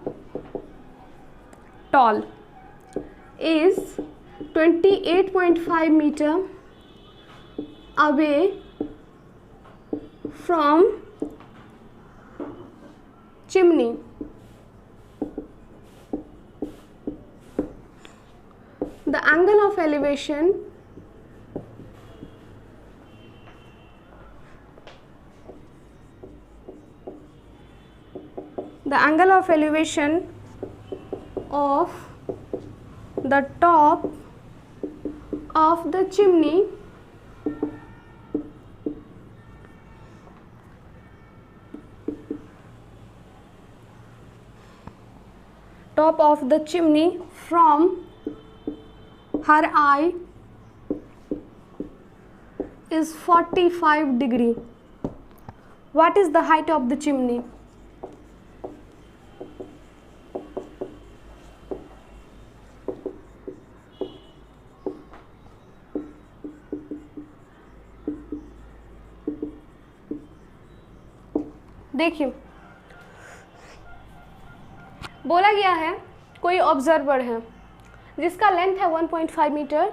tall is 28.5 metre away from chimney. The angle of elevation of the top of the chimney from her eye is 45 degree. What is the height of the chimney? देखिए बोला गया है कोई ऑब्जर्वर है जिसका लेंथ है 1.5 मीटर।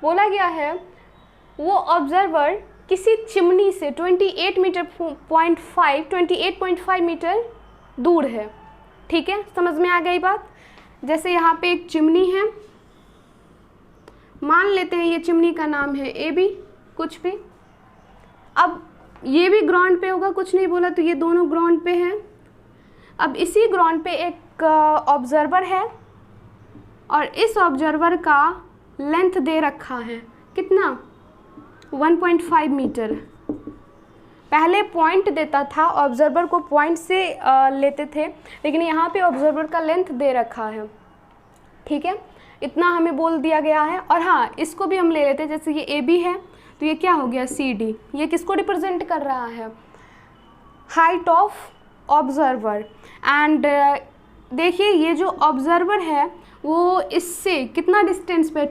बोला गया है वो ऑब्जर्वर किसी चिमनी से 28.5 मीटर दूर है। ठीक है, समझ में आ गई बात। जैसे यहाँ पे एक चिमनी है, मान लेते हैं ये चिमनी का नाम है AB, कुछ भी। अब ये भी ग्राउंड पे होगा, कुछ नहीं बोला तो ये दोनों ग्राउंड पे हैं। अब इसी ग्राउंड पे एक ऑब्जर्वर है और इस ऑब्जर्वर का लेंथ दे रखा है कितना, 1.5 मीटर। पहले पॉइंट देता था, ऑब्जर्वर को पॉइंट से लेते थे, लेकिन यहाँ पे ऑब्जर्वर का लेंथ दे रखा है। ठीक है, इतना हमें बोल दिया गया है। और हाँ, इसको भी हम ले लेते हैं, जैसे ये AB है तो ये क्या हो गया CD। ये किसको रिप्रेजेंट कर रहा है, हाइट ऑफ ऑब्जर्वर। एंड देखिए ये जो ऑब्जर्वर है वो इससे कितना डिस्टेंस पे,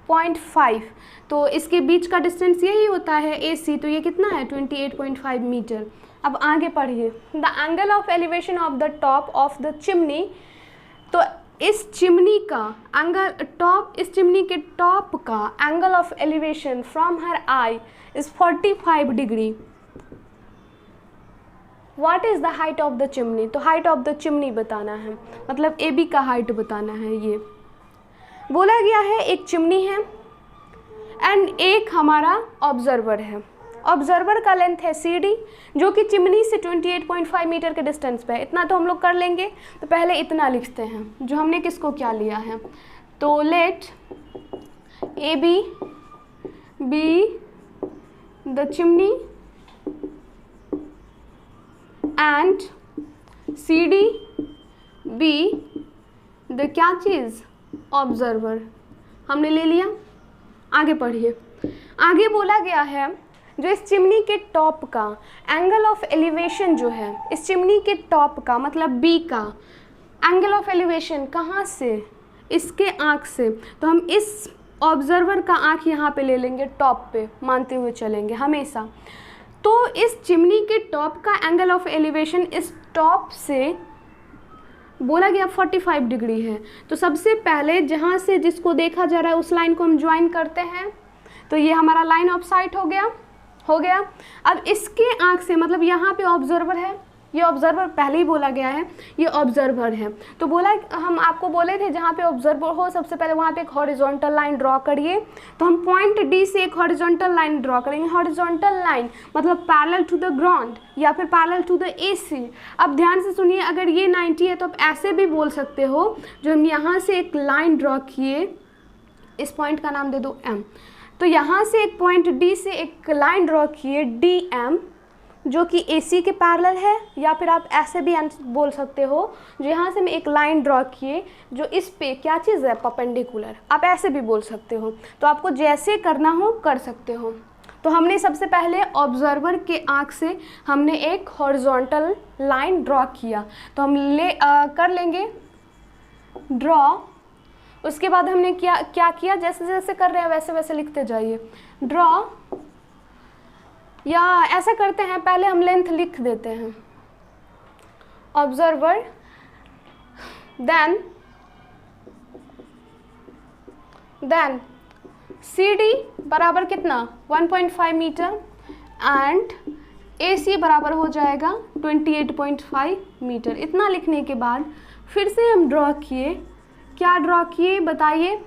28.5, तो इसके बीच का डिस्टेंस यही होता है AC, तो ये कितना है 28.5 मीटर। अब आगे पढ़िए, the angle of elevation of the top of the chimney, तो इस चिमनी का इस चिमनी के टॉप का angle of elevation from her I is 45 degree. What is the height of the chimney, तो हाइट ऑफ द चिमनी बताना है, मतलब AB का हाइट बताना है। ये बोला गया है एक चिमनी है एंड एक हमारा ऑब्जर्वर है। ऑब्जर्वर का लेंथ है CD, जो कि चिमनी से 28.5 मीटर के डिस्टेंस पे है। इतना तो हम लोग कर लेंगे, तो पहले इतना लिखते हैं जो हमने किसको क्या लिया है। तो let AB be the chimney and CD be the क्या चीज़, ऑब्जर्वर। हमने ले लिया, आगे पढ़िए। आगे बोला गया है जो इस चिमनी के टॉप का एंगल ऑफ एलिवेशन जो है, इस चिमनी के टॉप का मतलब B का एंगल ऑफ एलिवेशन कहाँ से, इसके आँख से, तो हम इस ऑब्जर्वर का आँख यहाँ पे ले लेंगे, टॉप पे मानते हुए चलेंगे हमेशा। तो इस चिमनी के टॉप का एंगल ऑफ एलिवेशन इस टॉप से बोला गया 45 डिग्री है। तो सबसे पहले जहाँ से जिसको देखा जा रहा है उस लाइन को हम ज्वाइन करते हैं, तो ये हमारा लाइन ऑफ साइट हो गया। अब इसके आँख से, मतलब यहाँ पे ऑब्जर्वर है, ये ऑब्जर्वर पहले ही बोला गया है, ये ऑब्जर्वर है। तो बोला, हम आपको बोले थे जहाँ पे ऑब्जर्वर हो सबसे पहले वहाँ पे एक हॉरिजॉन्टल लाइन ड्रॉ करिए। तो हम पॉइंट D से एक हॉरिजॉन्टल लाइन ड्रॉ करेंगे। हॉरिजॉन्टल लाइन मतलब पैरेलल टू द ग्राउंड या फिर पैरेलल टू द AC। अब ध्यान से सुनिए, अगर ये 90 है तो आप ऐसे भी बोल सकते हो, जो हम यहाँ से एक लाइन ड्रॉ किए, इस पॉइंट का नाम दे दो M। तो यहाँ से एक पॉइंट D से एक लाइन ड्रॉ किए DM, जो कि AC के पैरेलल है, या फिर आप ऐसे भी बोल सकते हो, जो यहाँ से मैं एक लाइन ड्रॉ किए जो इस पे क्या चीज़ है, परपेंडिकुलर, आप ऐसे भी बोल सकते हो। तो आपको जैसे करना हो कर सकते हो। तो हमने सबसे पहले ऑब्जर्वर के आँख से हमने एक हॉरिजॉन्टल लाइन ड्रॉ किया, तो हम कर लेंगे ड्रॉ। उसके बाद हमने क्या किया, जैसे जैसे कर रहे हैं वैसे वैसे लिखते जाइए। ड्रॉ, या ऐसा करते हैं, पहले हम लेंथ लिख देते हैं, ऑब्जर्वर, देन CD बराबर कितना 1.5 मीटर एंड AC बराबर हो जाएगा 28.5 मीटर। इतना लिखने के बाद फिर से हम ड्रॉ किए, क्या ड्रॉ किए बताइए,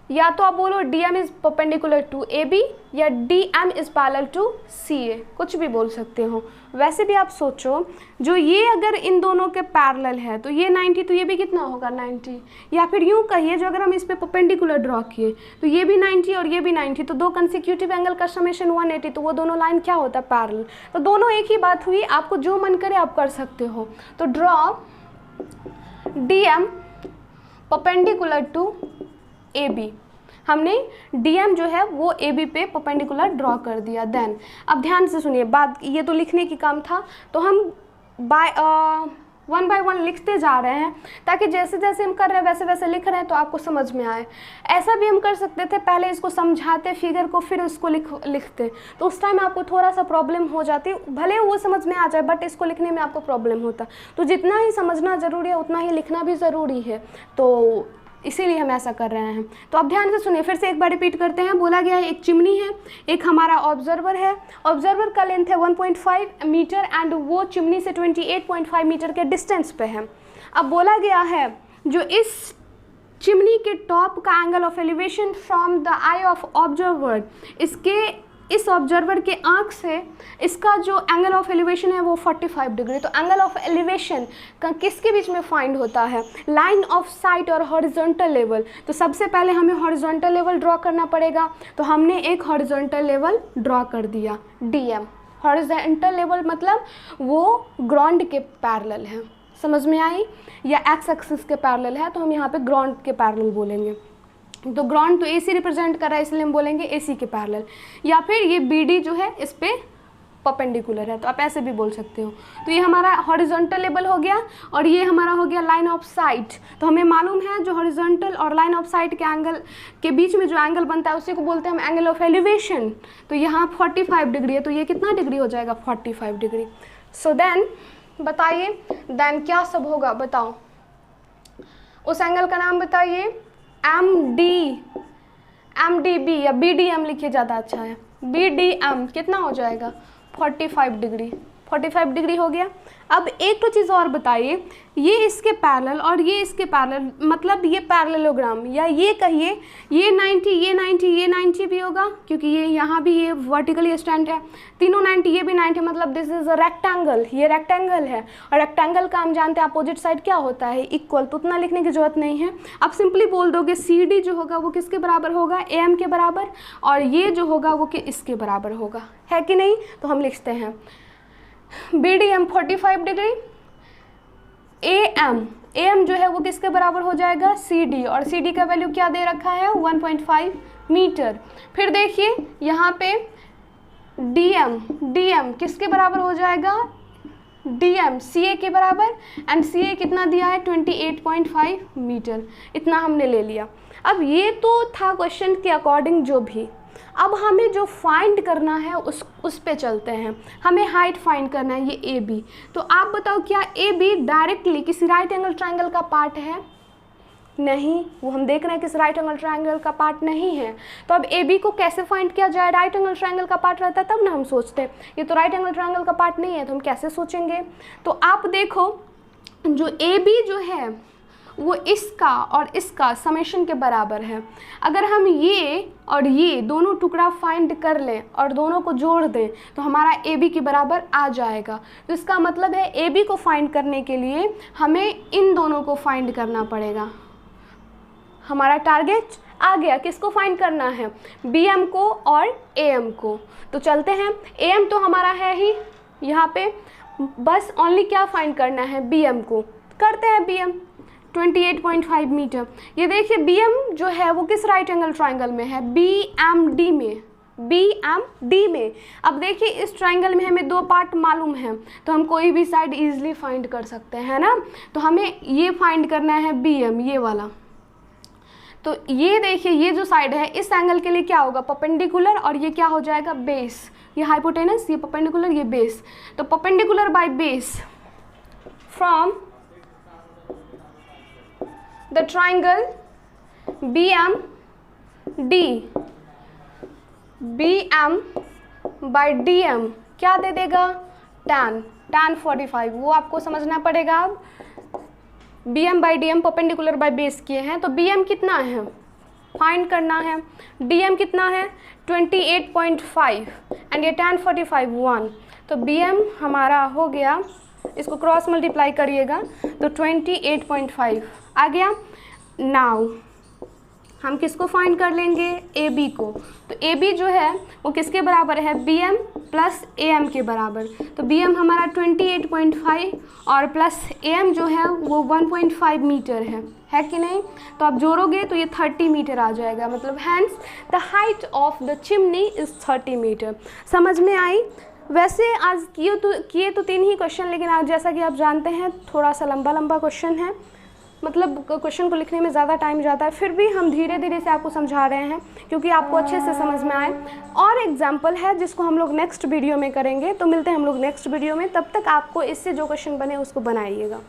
या तो आप बोलो DM is perpendicular to AB या DM is parallel to CA, कुछ भी बोल सकते हो। वैसे भी आप सोचो, जो ये अगर इन दोनों के पैरेलल है तो ये 90, तो ये भी कितना होगा 90, या फिर यूँ कहिए जो अगर हम इस पे परपेंडिकुलर ड्रॉ किए तो ये भी 90 और ये भी 90, तो दो कंसेक्यूटिव एंगल का समेशन 180, तो वो दोनों लाइन क्या होता है, पैरेलल। तो दोनों एक ही बात हुई, आपको जो मन करे आप कर सकते हो। तो draw DM perpendicular to AB, हमने DM जो है वो AB पे परपेंडिकुलर ड्रॉ कर दिया। देन अब ध्यान से सुनिए बात, ये तो लिखने की काम था, तो हम वन बाय वन लिखते जा रहे हैं, ताकि जैसे जैसे हम कर रहे हैं वैसे वैसे लिख रहे हैं तो आपको समझ में आए। ऐसा भी हम कर सकते थे, पहले इसको समझाते फिगर को, फिर उसको लिखते, तो उस टाइम आपको थोड़ा सा प्रॉब्लम हो जाती, भले वो समझ में आ जाए बट इसको लिखने में आपको प्रॉब्लम होता। तो जितना ही समझना ज़रूरी है उतना ही लिखना भी ज़रूरी है, तो इसीलिए हम ऐसा कर रहे हैं। तो अब ध्यान से सुनिए, फिर से एक बार रिपीट करते हैं। बोला गया है एक चिमनी है, एक हमारा ऑब्जर्वर है, ऑब्जर्वर का लेंथ है 1.5 मीटर एंड वो चिमनी से 28.5 मीटर के डिस्टेंस पे है। अब बोला गया है जो इस चिमनी के टॉप का angle of elevation from the I of observer, इस ऑब्जर्वर के आँख से इसका जो एंगल ऑफ एलिवेशन है वो 45 डिग्री। तो एंगल ऑफ एलिवेशन का किसके बीच में फाइंड होता है, लाइन ऑफ साइट और हॉरिजॉन्टल लेवल। तो सबसे पहले हमें हॉरिजॉन्टल लेवल ड्रॉ करना पड़ेगा, तो हमने एक हॉरिजॉन्टल लेवल ड्रॉ कर दिया DM। हॉरिजॉन्टल लेवल मतलब वो ग्राउंड के पैरेलल है, समझ में आई, या एक्स एक्सिस के पैरेलल है, तो हम यहाँ पे ग्राउंड के पैरेलल बोलेंगे। तो ग्राउंड तो AC रिप्रेजेंट कर रहा है इसलिए हम बोलेंगे AC के पैरेलल, या फिर ये BD जो है इस पे परपेंडिकुलर है, तो आप ऐसे भी बोल सकते हो। तो ये हमारा हॉरिजॉन्टल लेवल हो गया और ये हमारा हो गया लाइन ऑफ साइट। तो हमें मालूम है जो हॉरिजॉन्टल और लाइन ऑफ साइट के एंगल के बीच में जो एंगल बनता है उसी को बोलते हैं हम एंगल ऑफ एलिवेशन। तो यहाँ 45 डिग्री है, तो ये कितना डिग्री हो जाएगा 45 डिग्री। सो देन बताइए देन क्या सब होगा, बताओ उस एंगल का नाम बताइए। MDB या BDM लिखिए, ज़्यादा अच्छा है। BDM कितना हो जाएगा 45 डिग्री। 45 डिग्री हो गया। अब एक तो चीज़ और बताइए, ये इसके पैरेलल और ये इसके पैरेलल, मतलब ये पैरेललोग्राम, या ये कहिए ये 90 ये 90 ये 90 भी होगा, क्योंकि ये यहाँ भी ये वर्टिकली स्टैंड है, तीनों 90 ये भी 90, मतलब दिस इज अ रेक्टेंगल, ये रेक्टेंगल है। और रेक्टेंगल का हम जानते हैं अपोजिट साइड क्या होता है, इक्वल, तो उतना लिखने की जरूरत नहीं है। आप सिंपली बोल दोगे CD जो होगा वो किसके बराबर होगा, AM के बराबर, और ये जो होगा वो इसके बराबर होगा, है कि नहीं। तो हम लिखते हैं BDM 45 डिग्री, AM जो है वो किसके बराबर हो जाएगा CD, और CD का वैल्यू क्या दे रखा है 1.5 मीटर। फिर देखिए यहाँ पे DM किसके बराबर हो जाएगा, DM CA के बराबर, एंड CA कितना दिया है 28.5 मीटर, इतना हमने ले लिया। अब ये तो था क्वेश्चन के अकॉर्डिंग जो भी। अब हमें जो फाइंड करना है उस पे चलते हैं। हमें हाइट फाइंड करना है, ये AB। तो आप बताओ क्या AB डायरेक्टली किसी राइट एंगल ट्रायंगल का पार्ट है, नहीं, वो हम देख रहे हैं किसी राइट एंगल ट्रायंगल का पार्ट नहीं है। तो अब AB को कैसे फाइंड किया जाए, राइट एंगल ट्रायंगल का पार्ट रहता है तब ना हम सोचते हैं, ये तो राइट एंगल ट्रायंगल का पार्ट नहीं है, तो हम कैसे सोचेंगे। तो आप देखो जो AB जो है वो इसका और इसका समेशन के बराबर है। अगर हम ये और ये दोनों टुकड़ा फाइंड कर लें और दोनों को जोड़ दें तो हमारा AB के बराबर आ जाएगा। तो इसका मतलब है AB को फाइंड करने के लिए हमें इन दोनों को फाइंड करना पड़ेगा। हमारा टारगेट आ गया, किसको फाइंड करना है, BM को और AM को। तो चलते हैं, AM तो हमारा है ही यहाँ पे, बस ओनली क्या फाइंड करना है, BM को। करते हैं BM 28.5 मीटर। ये देखिए BM जो है वो किस राइट एंगल ट्रायंगल में है, BMD में, BMD में। अब देखिए इस ट्रायंगल में हमें दो पार्ट मालूम है, तो हम कोई भी साइड इजीली फाइंड कर सकते हैं ना। तो हमें ये फाइंड करना है BM, ये वाला। तो ये देखिए ये जो साइड है इस एंगल के लिए क्या होगा, परपेंडिकुलर, और ये क्या हो जाएगा, बेस। ये हाइपोटेनस, ये परपेंडिकुलर, ये बेस। तो perpendicular by base from the triangle BMD, BM by DM क्या दे देगा, tan 45, वो आपको समझना पड़ेगा। अब BM by DM perpendicular by base किए हैं, तो BM कितना है फाइंड करना है, DM कितना है 28.5 एंड ये tan 45 1, तो BM हमारा हो गया, इसको क्रॉस मल्टीप्लाई करिएगा तो 28.5 आ गया। नाउ हम किसको फाइंड कर लेंगे, AB को। तो AB जो है वो किसके बराबर है, BM प्लस AM के बराबर। तो BM हमारा 28.5 और प्लस AM जो है वो 1.5 मीटर है कि नहीं। तो आप जोड़ोगे तो ये 30 मीटर आ जाएगा, मतलब hence the height of the chimney is 30 meter. समझ में आई। वैसे आज किए तो 3 ही क्वेश्चन, लेकिन आज जैसा कि आप जानते हैं थोड़ा सा लंबा क्वेश्चन है, मतलब क्वेश्चन को लिखने में ज़्यादा टाइम जाता है। फिर भी हम धीरे धीरे से आपको समझा रहे हैं क्योंकि आपको अच्छे से समझ में आए। और एग्जाम्पल है जिसको हम लोग नेक्स्ट वीडियो में करेंगे। तो मिलते हैं हम लोग नेक्स्ट वीडियो में, तब तक आपको इससे जो क्वेश्चन बने उसको बनाइएगा।